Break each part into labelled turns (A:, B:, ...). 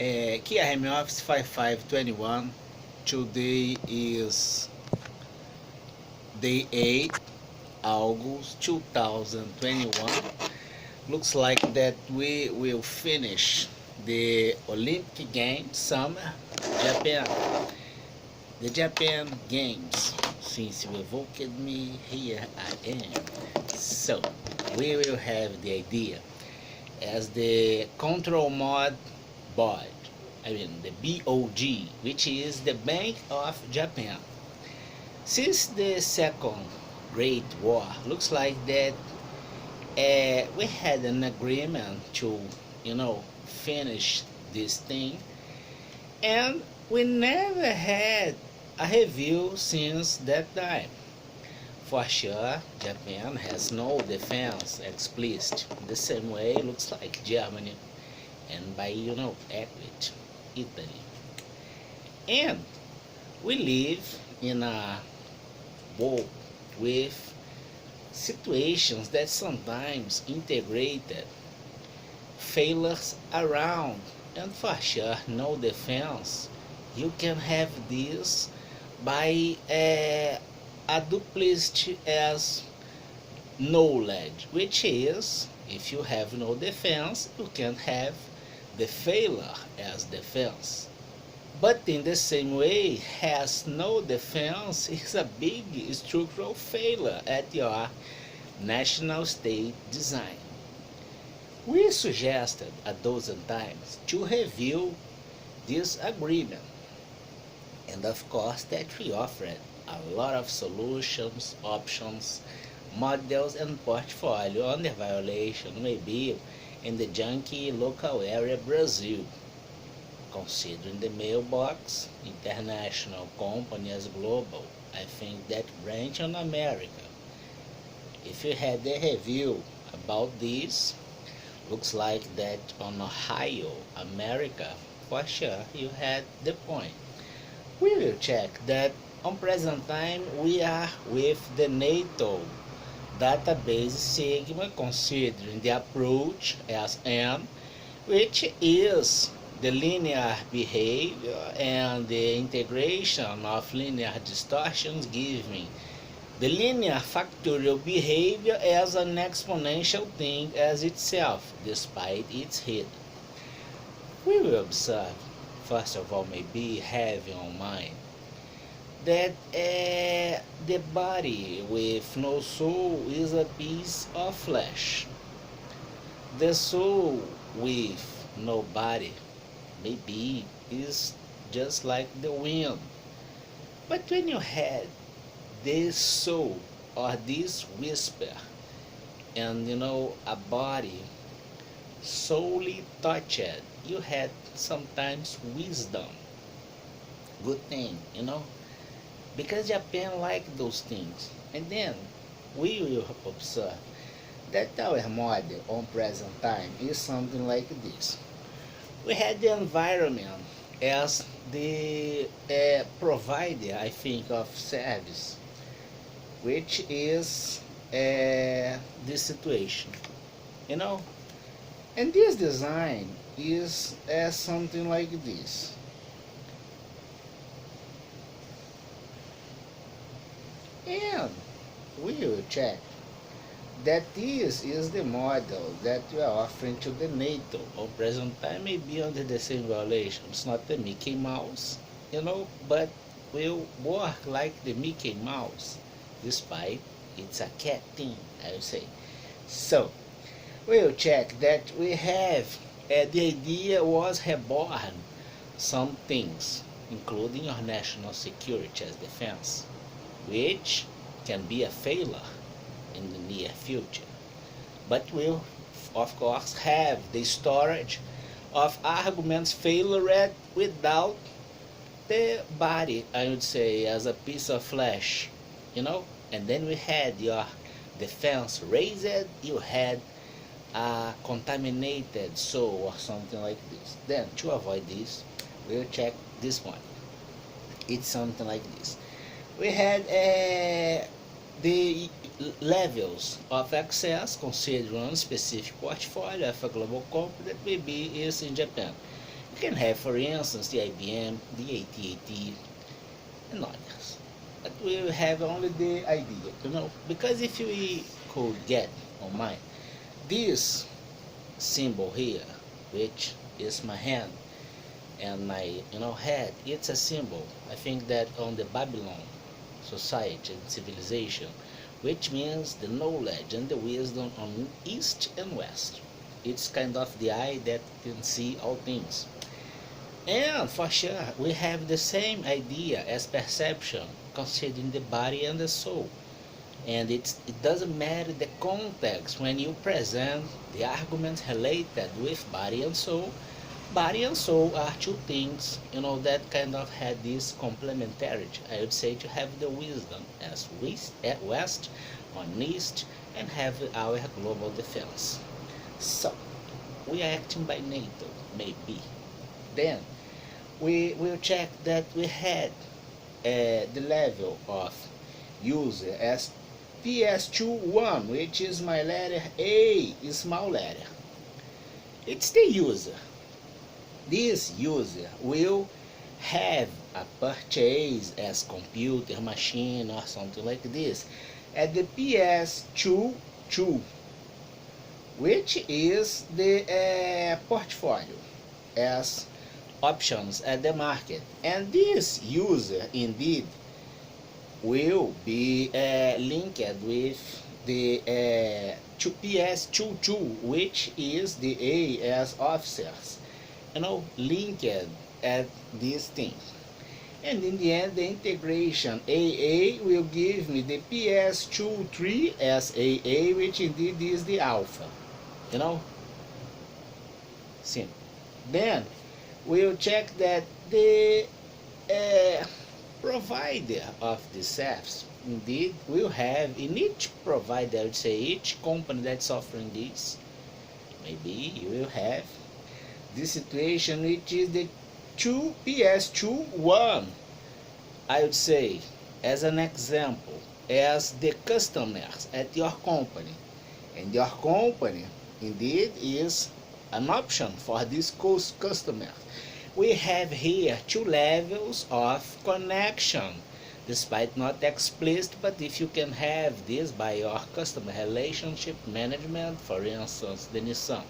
A: Kia Home Office 5521. Today is day 8, August 2021. Looks like that we will finish the Olympic Games Summer Japan. The Japan Games. Since you evoked me, here I am. So, we will have the idea as the control mod board. I mean the BOJ, which is the Bank of Japan. Since the Second Great War, looks like that we had an agreement to, finish this thing, and we never had a review since that time. For sure, Japan has no defense explicit. The same way looks like Germany, and by equity, Italy. And we live in a world with situations that sometimes integrated failures around, and for sure no defense. You can have this by a duplicity as knowledge, which is if you have no defense, you can have the failure as defense. But in the same way, has no defense is a big structural failure at your national state design. We suggested a dozen times to review this agreement, and of course that we offered a lot of solutions, options, models, and portfolio on the violation maybe in the junky local area Brazil. Considering the mailbox, international company as global, I think that branch on America. If you had a review about this, looks like that on Ohio, America, for sure you had the point. We will check that on present time we are with the NATO database Sigma considering the approach as N, which is the linear behavior and the integration of linear distortions giving the linear factorial behavior as an exponential thing as itself, despite its head. We will observe, first of all, maybe having on mind that the body with no soul is a piece of flesh. The soul with no body maybe is just like the wind. But when you had this soul or this whisper and a body solely touched, you had sometimes wisdom. Good thing, because Japan like those things. And then we will observe that our model on present time is something like this. We had the environment as the provider, I think, of service, which is this situation, you know. And this design is something like this. And we will check that this is the model that we are offering to the NATO. On present time may be under the same violation. It's not the Mickey Mouse, but will work like the Mickey Mouse, despite it's a cat thing, I would say. So, we'll check that we have the idea was reborn some things, including our national security as defense, which can be a failure in the near future. But we'll, of course, have the storage of arguments failure without the body, I would say, as a piece of flesh, And then we had your defense raised, you had a contaminated soul or something like this. Then, to avoid this, we'll check this one. It's something like this. We had the levels of access considering one specific portfolio of a global company that maybe is in Japan. can have, for instance, the IBM, the AT&T, and others. But we will have only the idea, because if we could get on mind this symbol here, which is my hand and my head, it's a symbol. I think that on the Babylon society and civilization, which means the knowledge and the wisdom on east and west. It's kind of the eye that can see all things. And for sure, we have the same idea as perception, considering the body and the soul. And it doesn't matter the context when you present the arguments related with body and soul. Body and soul are two things, that kind of had this complementarity. I would say to have the wisdom as at west, on east, and have our global defense. So, we are acting by NATO, maybe. Then, we will check that we had the level of user as PS21, which is my letter A, small letter. It's the user. This user will have a purchase as computer, machine, or something like this at the PS22, which is the portfolio as options at the market. And this user indeed will be linked with the PS22, which is the A as officers, linked at these things. And in the end, the integration AA will give me the PS23 as AA, which indeed is the alpha. Simple. Then we'll check that the provider of the SAFs indeed will have in each provider, I would say each company that's offering this, maybe you will have this situation, which is the PS21, I would say, as an example, as the customers at your company. And your company indeed is an option for these customers. We have here two levels of connection, despite not explicit, but if you can have this by your customer relationship management, for instance, the Nissan.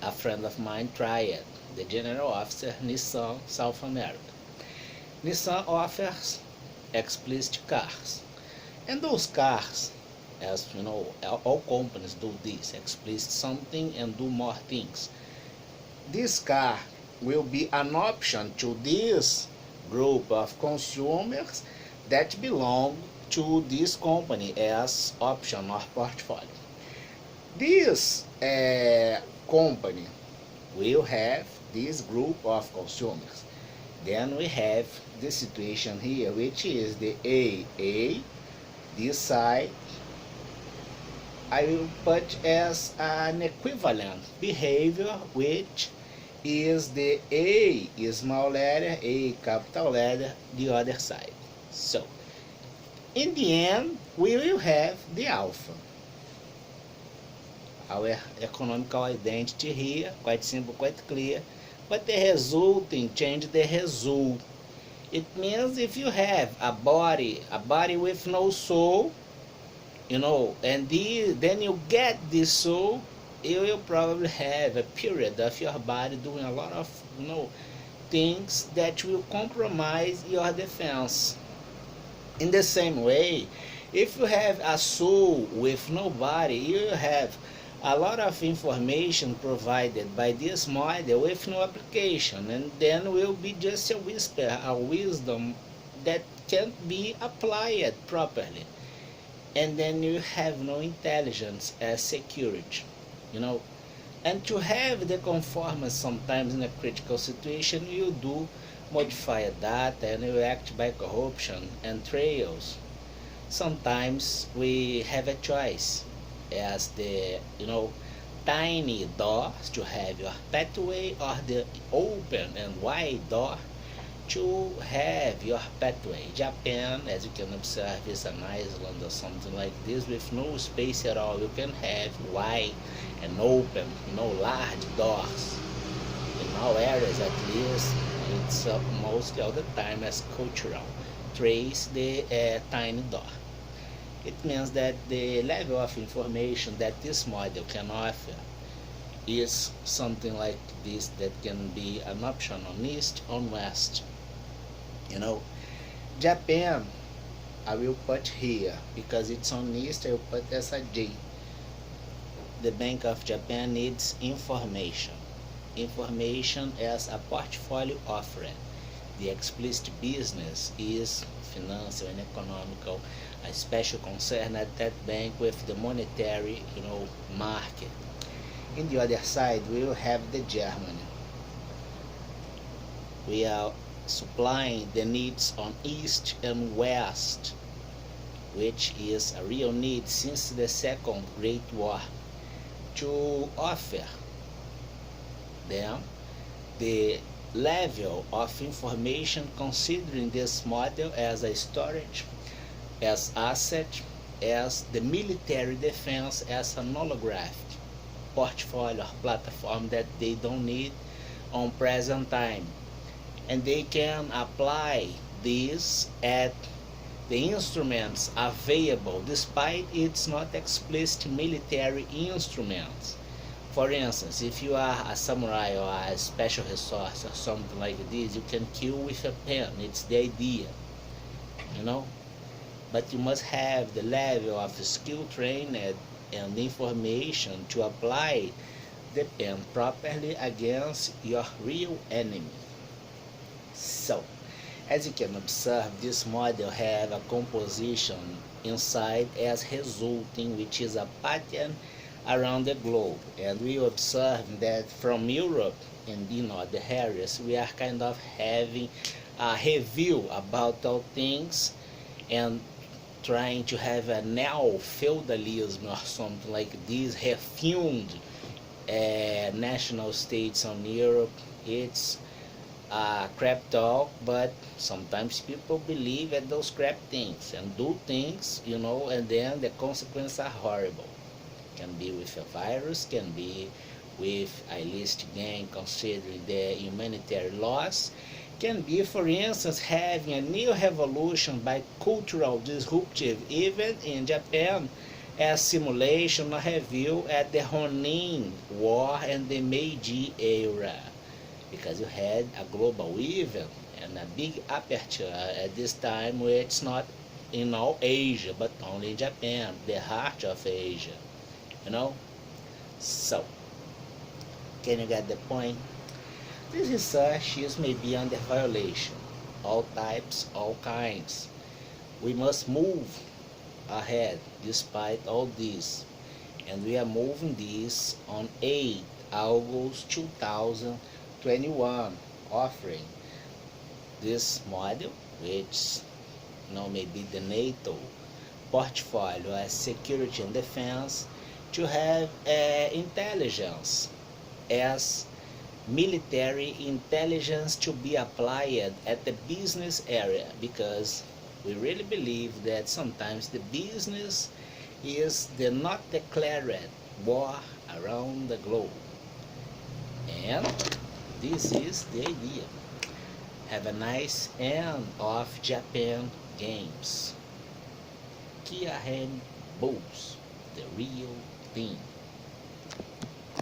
A: A friend of mine tried it, the general officer, Nissan, South America. Nissan offers explicit cars. And those cars, as you know, all companies do this, explicit something and do more things. This car will be an option to this group of consumers that belong to this company as option or portfolio. This company will have this group of consumers. Then we have the situation here, which is the AA, this side I will put as an equivalent behavior, which is the A small letter, A capital letter, the other side. So, in the end, we will have the alpha. Our economical identity here, quite simple, quite clear, but the resulting change the result. It means if you have a body with no soul, and then you get this soul, you will probably have a period of your body doing a lot of, things that will compromise your defense. In the same way, if you have a soul with no body, you will have a lot of information provided by this model with no application, and then will be just a whisper, a wisdom that can't be applied properly. And then you have no intelligence as security, And to have the conformance sometimes in a critical situation, you do modify data and you act by corruption and trails. Sometimes we have a choice as the, tiny doors to have your pathway, or the open and wide door to have your pathway. Japan, as you can observe, is an island or something like this with no space at all. You can have wide and open, large doors, all areas at least, it's mostly all the time as cultural. Trace the tiny dot. It means that the level of information that this model can offer is something like this, that can be an option on east, on west. You know, Japan, I will put here because it's on east, I will put as a J. The Bank of Japan needs information. Information as a portfolio offering. The explicit business is financial and economical, a special concern at that bank with the monetary, market. In the other side, we will have the Germany. We are supplying the needs on east and west, which is a real need since the Second Great War, to offer them the level of information considering this model as a storage, as asset, as the military defense, as an holographic portfolio platform that they don't need on present time, and they can apply this at the instruments available despite it's not explicit military instruments. For instance, if you are a samurai or a special resource or something like this, you can kill with a pen. It's the idea, you know. But you must have the level of skill trained and information to apply the pen properly against your real enemy. So, as you can observe, this model has a composition inside as resulting, which is a pattern around the globe. And we observe that from Europe and other areas, we are kind of having a review about all things and trying to have a neo-feudalism or something like this, refumed national states on Europe. It's crap talk, but sometimes people believe at those crap things and do things, and then the consequences are horrible. Can be with a virus, can be with a illicit gang considering the humanitarian loss, can be, for instance, having a new revolution by cultural disruptive, even in Japan, as simulation or review at the Ronin War and the Meiji era, because you had a global event and a big aperture at this time, where it's not in all Asia, but only in Japan, the heart of Asia, So, can you get the point? This research use may be under violation, all types, all kinds. We must move ahead despite all this, and we are moving this on 8 August 2021, offering this model, which may be the NATO portfolio as security and defense, to have intelligence as military intelligence to be applied at the business area, because we really believe that sometimes the business is the not declared war around the globe. And this is the idea. Have a nice end of Japan games. Kiahen Bulls, the real thing.